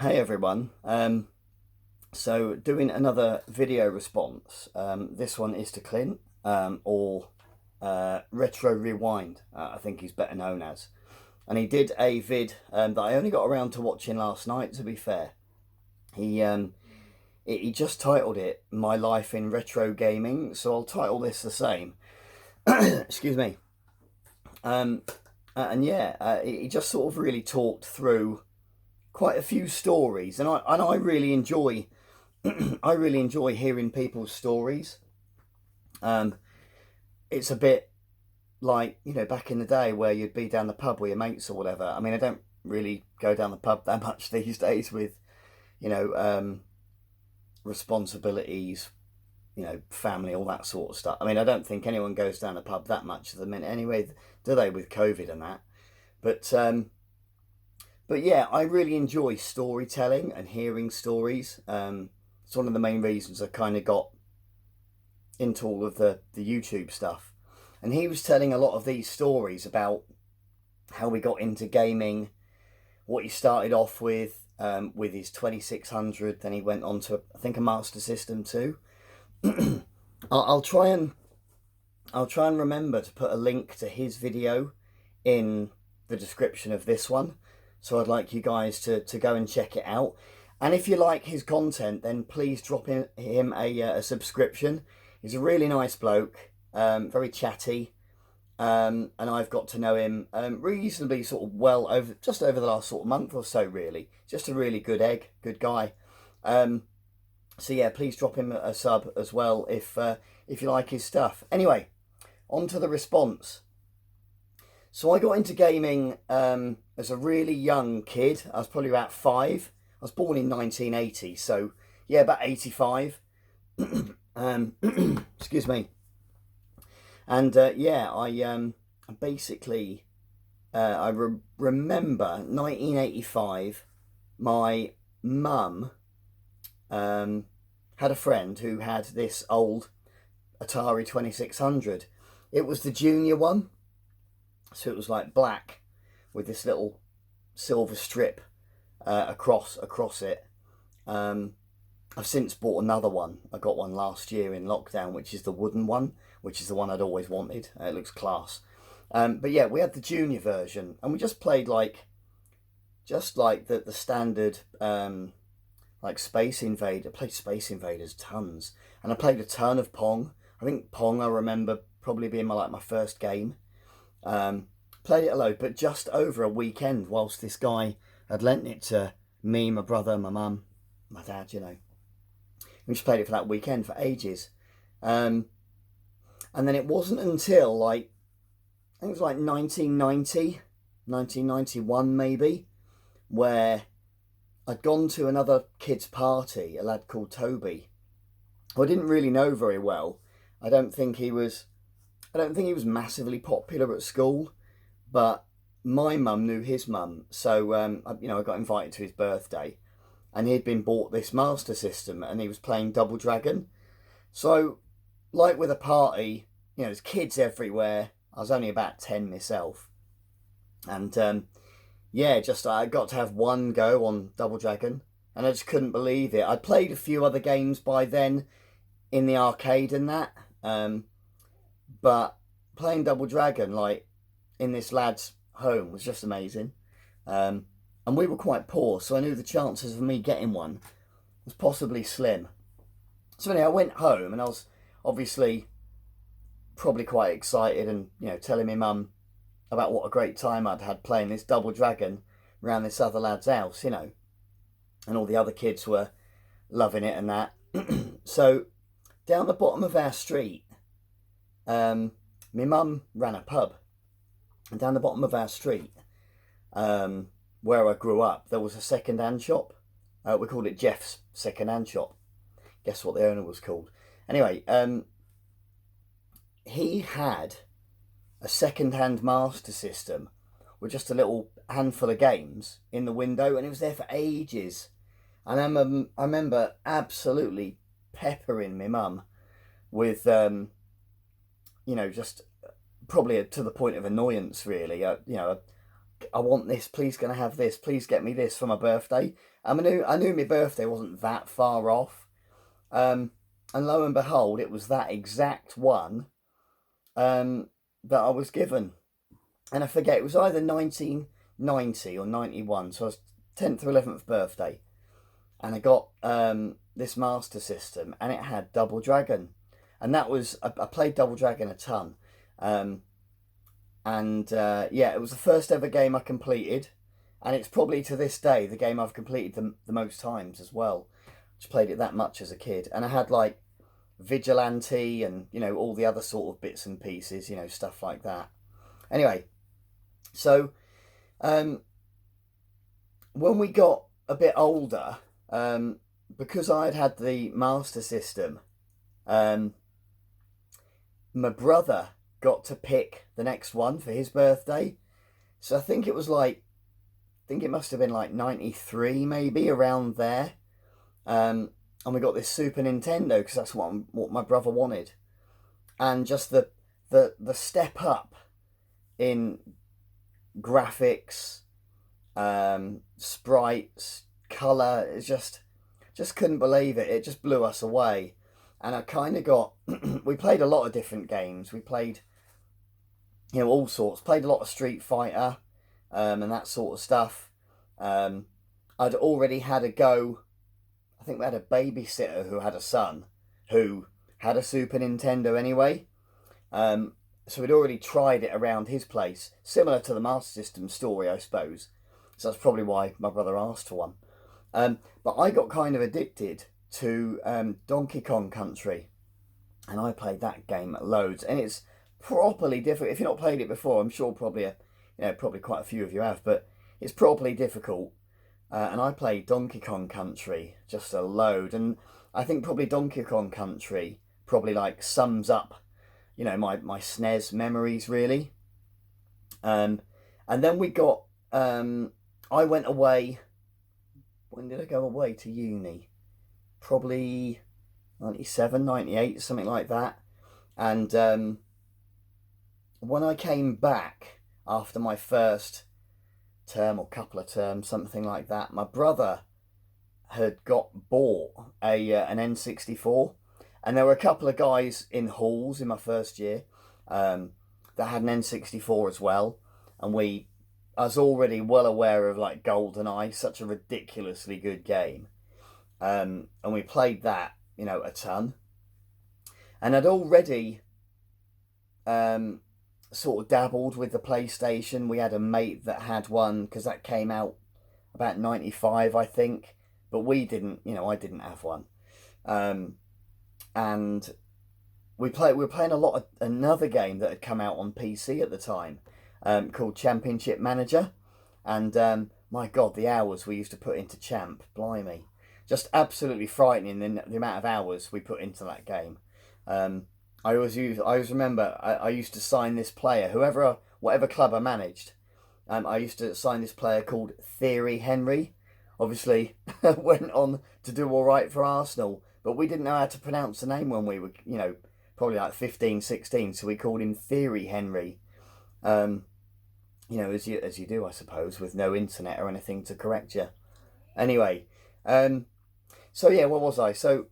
Hey everyone, so doing another video response. This one is to Clint, or RetroRewind, I think he's better known as. And he did a vid that I only got around to watching last night, to be fair. He just titled it My Life in Retro Gaming, so I'll title this the same. Excuse me. And yeah, he just sort of really talked through quite a few stories, and I really enjoy I really enjoy hearing people's stories. It's a bit like, back in the day where you'd be down the pub with your mates or whatever. I mean, I don't really go down the pub that much these days with responsibilities, family, all that sort of stuff. I mean, I don't think anyone goes down the pub that much at the minute anyway, do they, with COVID and that? But yeah, I really enjoy storytelling and hearing stories. It's one of the main reasons I kind of got into all of the YouTube stuff. And he was telling a lot of these stories about how we got into gaming, what he started off with his 2600. Then he went on to, I think, a Master System too. I'll try and remember to put a link to his video in the description of this one. So I'd like you guys to go and check it out. And if you like his content, then please drop him a subscription. He's a really nice bloke, very chatty. And I've got to know him reasonably sort of well over the last sort of month or so, really. Just a really good guy. So yeah, please drop him a sub as well if you like his stuff. Anyway, on to the response. So I got into gaming as a really young kid. I was probably about 5. I was born in 1980, so yeah, about 85. Excuse me. And yeah, I basically remember 1985. My mum had a friend who had this old Atari 2600. It was the junior one. So it was like black with this little silver strip across it. I've since bought another one. I got one last year in lockdown, which is the wooden one, which is the one I'd always wanted. It looks class. But yeah, we had the junior version, and we just played like the standard like Space Invader. I played Space Invaders tons, and I played a ton of Pong. I think Pong, I remember probably being my first game. Played it a load, but just over a weekend, whilst this guy had lent it to me, my brother, my mum, my dad, we just played it for that weekend for ages. And then it wasn't until I think it was like 1990, 1991 maybe, where I'd gone to another kid's party, a lad called Toby, who I didn't really know very well. I don't think he was massively popular at school, but my mum knew his mum, so I got invited to his birthday, and he'd been bought this Master System, and he was playing Double Dragon. So, like with a party, there's kids everywhere. I was only about 10 myself, and yeah, I got to have one go on Double Dragon, and I just couldn't believe it. I'd played a few other games by then in the arcade and that. But playing Double Dragon, like, in this lad's home was just amazing. And we were quite poor, so I knew the chances of me getting one was possibly slim. So anyway, I went home, and I was obviously probably quite excited and, telling my mum about what a great time I'd had playing this Double Dragon around this other lad's house, and all the other kids were loving it and that. So down the bottom of our street, my mum ran a pub, and down the bottom of our street, where I grew up, there was a second-hand shop. We called it Jeff's second-hand shop. Guess what the owner was called? Anyway, he had a second-hand Master System with just a little handful of games in the window, and it was there for ages. And I remember absolutely peppering my mum with just probably to the point of annoyance, really. I want this, please can I have this, please get me this for my birthday. I knew my birthday wasn't that far off. And lo and behold, it was that exact one that I was given. And I forget, it was either 1990 or 91, so I was 10th or 11th birthday. And I got this Master System, and it had Double Dragon. And that was, I played Double Dragon a ton. Yeah, it was the first ever game I completed. And it's probably to this day the game I've completed the most times as well. Just played it that much as a kid. And I had like Vigilante and, you know, all the other sort of bits and pieces, you know, stuff like that. Anyway, so when we got a bit older, because I'd had the Master System, my brother got to pick the next one for his birthday. So I think it was like, I think it must have been like 93 maybe, around there. And we got this Super Nintendo because that's what my brother wanted. And just the step up in graphics, sprites, colour, it's just couldn't believe it. It just blew us away. And I kind of got, we played a lot of different games. We played, you know, all sorts. Played a lot of Street Fighter and that sort of stuff. I'd already had a go. I think we had a babysitter who had a son who had a Super Nintendo anyway. So we'd already tried it around his place. Similar to the Master System story, I suppose. So that's probably why my brother asked for one. But I got kind of addicted to Donkey Kong Country. And I played that game loads. And it's properly difficult. If you've not played it before, I'm sure probably quite a few of you have. But it's properly difficult. And I played Donkey Kong Country just a load. And I think probably Donkey Kong Country probably like sums up, you know, my SNES memories really. And then we got, I went away, when did I go away to uni? Probably 97, 98, something like that. And when I came back after my first term or couple of terms, something like that, my brother had bought an N64, and there were a couple of guys in halls in my first year that had an N64 as well, and I was already well aware of like GoldenEye, such a ridiculously good game, and we played that, you know, a ton, and I'd already sort of dabbled with the PlayStation. We had a mate that had one because that came out about 95, I think, but we didn't, you know, I didn't have one. And we were playing a lot of another game that had come out on PC at the time, called Championship Manager. And my God, the hours we used to put into Champ, blimey, just absolutely frightening the amount of hours we put into that game. I always remember I used to sign this player, whatever club I managed. I used to sign this player called Thierry Henry. Obviously, went on to do all right for Arsenal, but we didn't know how to pronounce the name when we were, you know, probably like 15, 16. So we called him Thierry Henry. You know, as you do, I suppose, with no internet or anything to correct you. Anyway, so yeah, what was I? So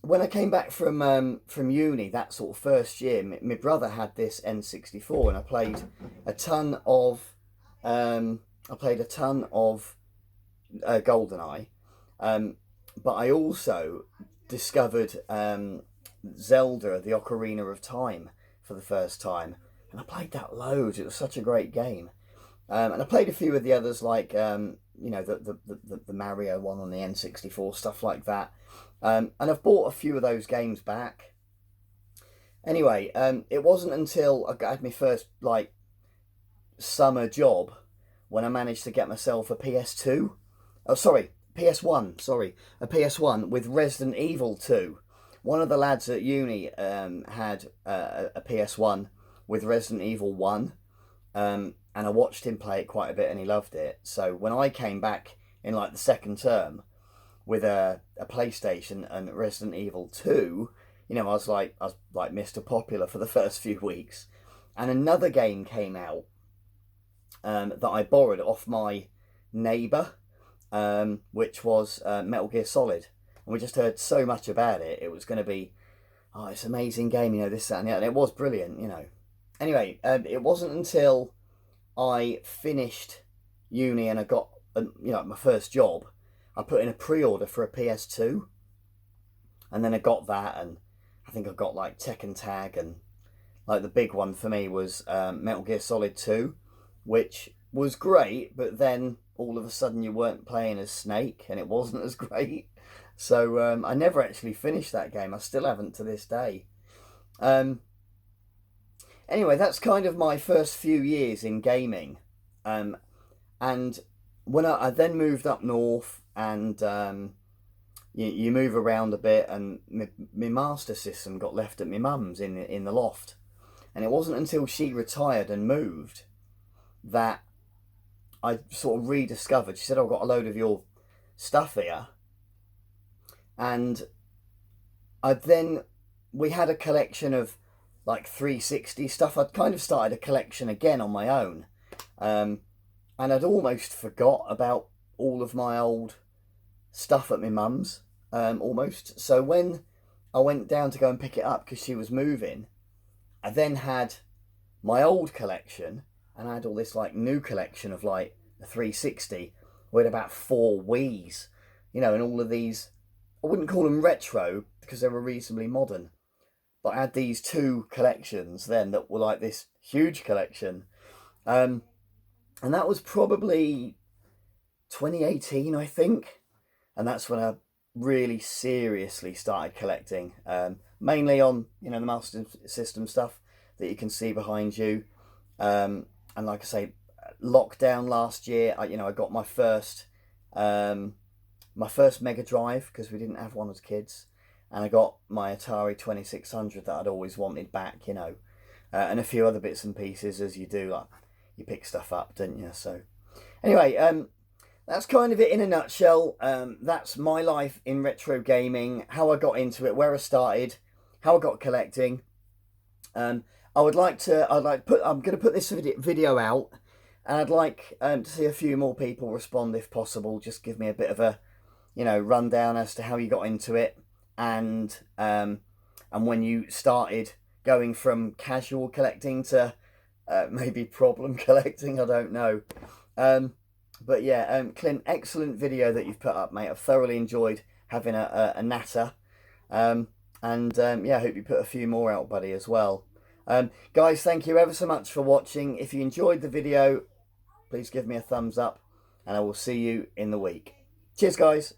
when I came back from uni, that sort of first year, my brother had this N64, and I played a ton of GoldenEye, but I also discovered Zelda: The Ocarina of Time for the first time, and I played that loads. It was such a great game, and I played a few of the others like you know, the Mario one on the N64, stuff like that. And I've bought a few of those games back. Anyway, it wasn't until I had my first like summer job when I managed to get myself a PS2. Oh, sorry, PS1. Sorry, a PS1 with Resident Evil 2. One of the lads at uni had a PS1 with Resident Evil 1. And I watched him play it quite a bit, and he loved it. So when I came back in like the second term with a PlayStation and Resident Evil 2, you know, I was like Mr. Popular for the first few weeks. And another game came out that I borrowed off my neighbour, which was Metal Gear Solid. And we just heard so much about it. It was going to be, oh, it's an amazing game, you know, this, that, and the other. And it was brilliant, you know. Anyway, it wasn't until I finished uni and I got, you know, my first job, I put in a pre-order for a PS2. And then I got that, and I think I got like Tekken Tag, and like the big one for me was Metal Gear Solid 2, which was great, but then all of a sudden you weren't playing as Snake, and it wasn't as great. So I never actually finished that game. I still haven't to this day. Anyway, that's kind of my first few years in gaming. And when I then moved up north, and you move around a bit, and my Master System got left at my mum's in the loft. And it wasn't until she retired and moved that I sort of rediscovered. She said, I've got a load of your stuff here. And we had a collection of like 360 stuff. I'd kind of started a collection again on my own. And I'd almost forgot about all of my old stuff at my mum's, almost. So when I went down to go and pick it up because she was moving, I then had my old collection, and I had all this like new collection of like the 360 with about 4 Wiis, you know, and all of these, I wouldn't call them retro because they were reasonably modern, but I had these 2 collections then that were like this huge collection. And that was probably 2018, I think. And that's when I really seriously started collecting, mainly on, you know, the Master System stuff that you can see behind you. And like I say, lockdown last year, I got my first Mega Drive, because we didn't have one as kids, and I got my Atari 2600 that I'd always wanted back, you know, and a few other bits and pieces, as you do, like you pick stuff up, don't you? So anyway, that's kind of it in a nutshell. That's my life in retro gaming, how I got into it, where I started, how I got collecting. I'm going to put this video out, and I'd like to see a few more people respond if possible. Just give me a bit of a, you know, rundown as to how you got into it, and when you started going from casual collecting to maybe problem collecting. I don't know. But yeah, Clint, excellent video that you've put up, mate. I've thoroughly enjoyed having a natter. Yeah, I hope you put a few more out, buddy, as well. Guys, thank you ever so much for watching. If you enjoyed the video, please give me a thumbs up, and I will see you in the week. Cheers, guys.